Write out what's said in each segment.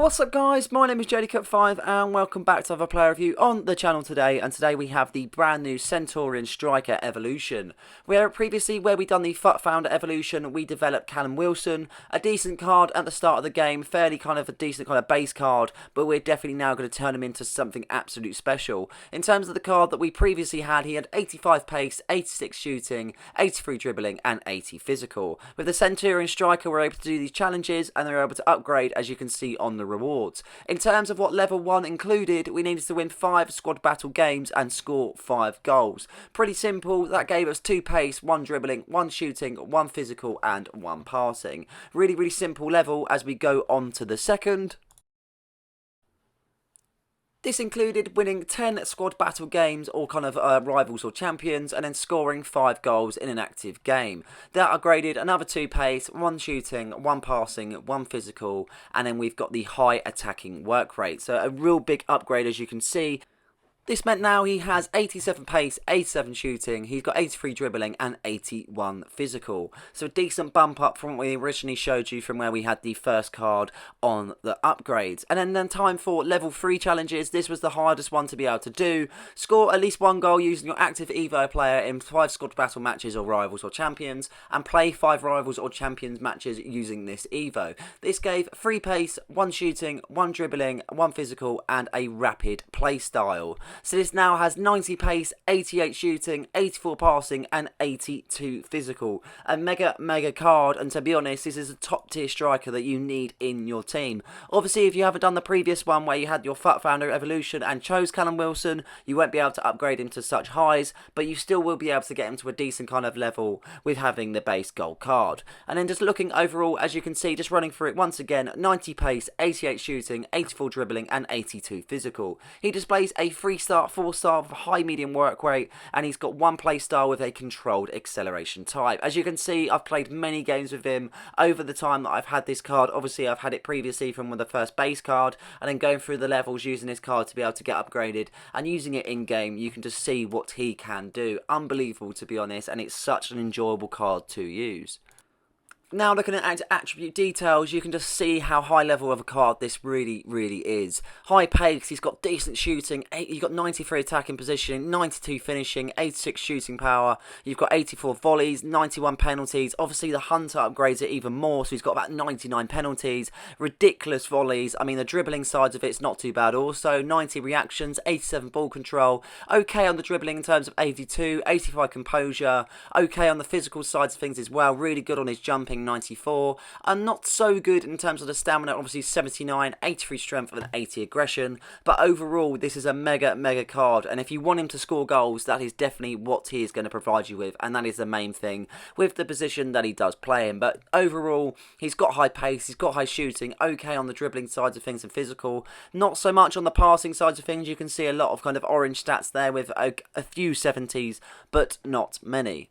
What's up guys, my name is JDCup5 and welcome back to another player review on the channel today, and today we have the brand new Centurion Striker Evolution. Where previously where we done the FUT Founder Evolution, we developed Callum Wilson, a decent card at the start of the game, fairly kind of a decent kind of base card, but we're definitely now going to turn him into something absolute special. In terms of the card that we previously had, he had 85 pace, 86 shooting, 83 dribbling and 80 physical. With the Centurion Striker we're able to do these challenges and we're able to upgrade, as you can see on the rewards. In terms of what level 1 included, we needed to win 5 squad battle games and score 5 goals. Pretty simple. That gave us 2 pace, 1 dribbling, 1 shooting, 1 physical and 1 passing. Really simple level as we go on to the second. This included winning 10 squad battle games or kind of rivals or champions, and then scoring 5 goals in an active game. That upgraded another 2 pace, 1 shooting, 1 passing, 1 physical, and then we've got the high attacking work rate. So a real big upgrade, as you can see. This meant now he has 87 pace, 87 shooting, he's got 83 dribbling and 81 physical. So a decent bump up from what we originally showed you from where we had the first card on the upgrades. And then time for level 3 challenges. This was the hardest one to be able to do. Score at least 1 goal using your active Evo player in 5 squad battle matches or rivals or champions, and play 5 rivals or champions matches using this Evo. This gave 3 pace, 1 shooting, 1 dribbling, 1 physical and a rapid play style. So this now has 90 pace, 88 shooting, 84 passing and 82 physical. A mega card, and to be honest, this is a top tier striker that you need in your team. Obviously, if you haven't done the previous one where you had your FUT Founder Evolution and chose Callum Wilson, you won't be able to upgrade him to such highs, but you still will be able to get him to a decent kind of level with having the base gold card. And then just looking overall, as you can see, just running through it once again, 90 pace, 88 shooting, 84 dribbling and 82 physical. He displays a 3-star, 4-star with a high medium work rate, and he's got 1 play style with a controlled acceleration type. As you can see, I've played many games with him over the time that I've had this card. Obviously, I've had it previously from the first base card, and then going through the levels using this card to be able to get upgraded, and using it in game, you can just see what he can do. Unbelievable, to be honest, and it's such an enjoyable card to use. Now looking at attribute details, you can just see how high level of a card this really is. High pace, he's got decent shooting, you've got 93 attacking positioning, 92 finishing, 86 shooting power, you've got 84 volleys, 91 penalties. Obviously the Hunter upgrades it even more, so he's got about 99 penalties, ridiculous volleys. I mean, the dribbling sides of it's not too bad also, 90 reactions, 87 ball control, okay on the dribbling in terms of 82, 85 composure, okay on the physical sides of things as well, really good on his jumping, 94, and not so good in terms of the stamina, obviously 79, 83 strength and 80 aggression, but overall this is a mega card, and if you want him to score goals, that is definitely what he is going to provide you with, and that is the main thing with the position that he does play in. But overall, he's got high pace, he's got high shooting, okay on the dribbling sides of things and physical, not so much on the passing sides of things. You can see a lot of kind of orange stats there with a few 70s, but not many.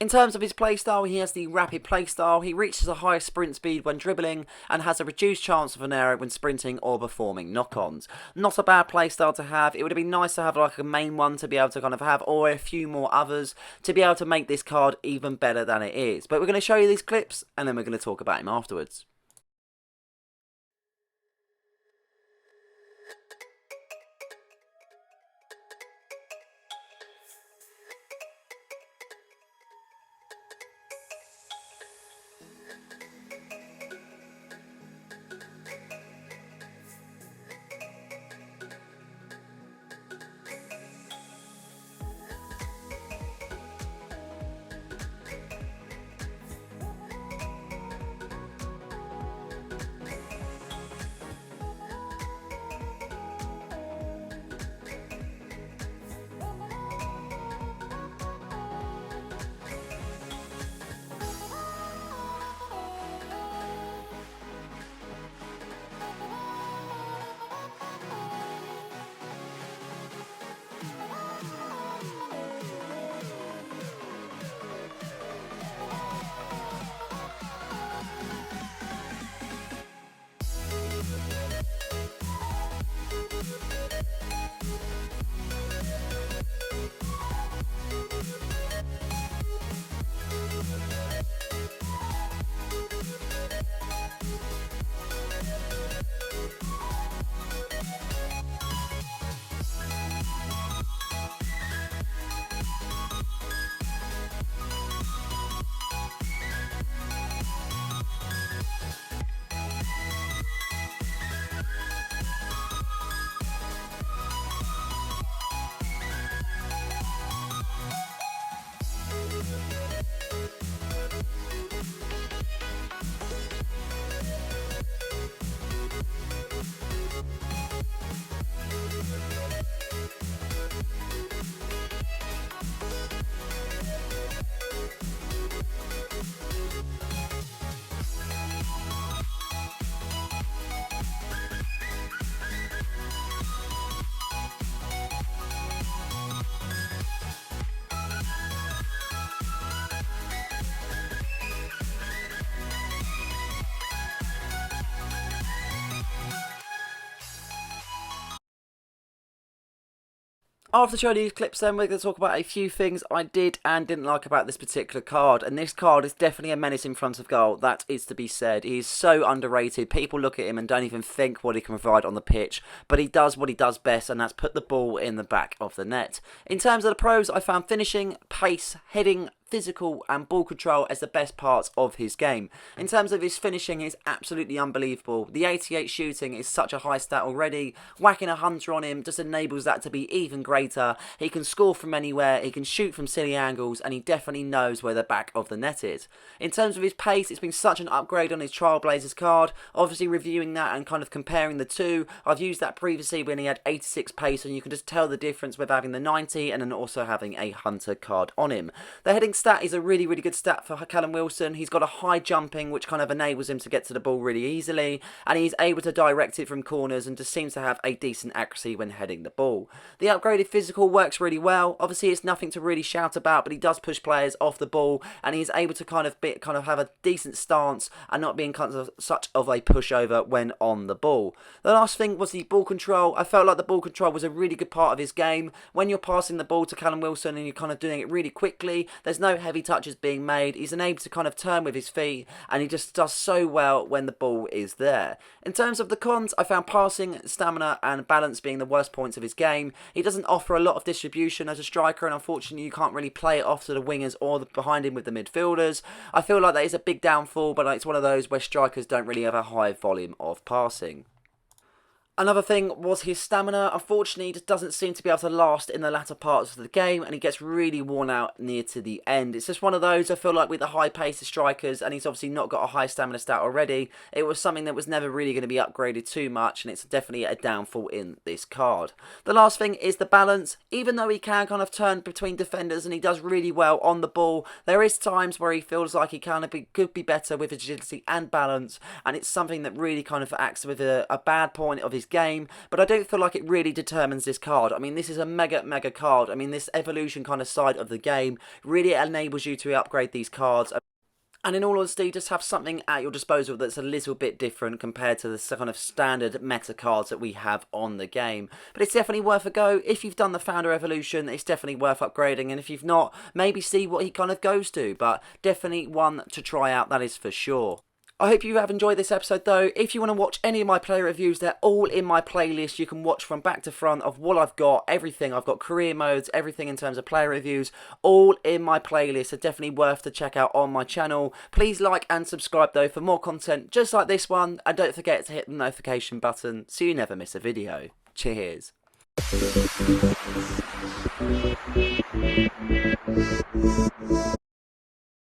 In terms of his playstyle, he has the rapid playstyle. He reaches a higher sprint speed when dribbling and has a reduced chance of an error when sprinting or performing knock-ons. Not a bad playstyle to have. It would have been nice to have like a main one to be able to kind of have, or a few more others to be able to make this card even better than it is. But we're going to show you these clips and then we're going to talk about him afterwards. After showing these clips then, we're going to talk about a few things I did and didn't like about this particular card. And this card is definitely a menace in front of goal, that is to be said. He is so underrated. People look at him and don't even think what he can provide on the pitch. But he does what he does best, and that's put the ball in the back of the net. In terms of the pros, I found finishing, pace, heading, physical and ball control as the best parts of his game. In terms of his finishing, he's absolutely unbelievable. The 88 shooting is such a high stat already. Whacking a hunter on him just enables that to be even greater. He can score from anywhere, he can shoot from silly angles, and he definitely knows where the back of the net is. In terms of his pace, it's been such an upgrade on his Trailblazers card. Obviously reviewing that and kind of comparing the two, I've used that previously when he had 86 pace, and you can just tell the difference with having the 90 and then also having a hunter card on him. The heading stat is a really good stat for Callum Wilson. He's got a high jumping which kind of enables him to get to the ball really easily, and he's able to direct it from corners and just seems to have a decent accuracy when heading the ball. The upgraded physical works really well. Obviously it's nothing to really shout about, but he does push players off the ball, and he's able to kind of have a decent stance and not being kind of such of a pushover when on the ball. The last thing was the ball control. I felt like the ball control was a really good part of his game. When you're passing the ball to Callum Wilson and you're kind of doing it really quickly, there's no heavy touches being made. He's unable to kind of turn with his feet, and he just does so well when the ball is there. In terms of the cons, I found passing, stamina and balance being the worst points of his game. He doesn't offer a lot of distribution as a striker, and unfortunately you can't really play it off to the wingers or behind him with the midfielders. I feel like that is a big downfall, but it's one of those where strikers don't really have a high volume of passing. Another thing was his stamina. Unfortunately, he just doesn't seem to be able to last in the latter parts of the game, and he gets really worn out near to the end. It's just one of those, I feel like, with the high pace of strikers, and he's obviously not got a high stamina stat already, it was something that was never really going to be upgraded too much, and it's definitely a downfall in this card. The last thing is the balance. Even though he can kind of turn between defenders, and he does really well on the ball, there is times where he feels like he could be better with agility and balance, and it's something that really kind of acts with a bad point of his game, but I don't feel like it really determines this card. I mean, this is a mega card. I mean, this evolution kind of side of the game really enables you to upgrade these cards, and in all honesty, just have something at your disposal that's a little bit different compared to the kind of standard meta cards that we have on the game. But it's definitely worth a go. If you've done the Founder Evolution, it's definitely worth upgrading, and if you've not, maybe see what he kind of goes to, but definitely one to try out, that is for sure. I hope you have enjoyed this episode though. If you want to watch any of my player reviews, they're all in my playlist. You can watch from back to front of what I've got, everything. I've got career modes, everything in terms of player reviews, all in my playlist. So definitely worth to check out on my channel. Please like and subscribe though for more content just like this one. And don't forget to hit the notification button so you never miss a video. Cheers.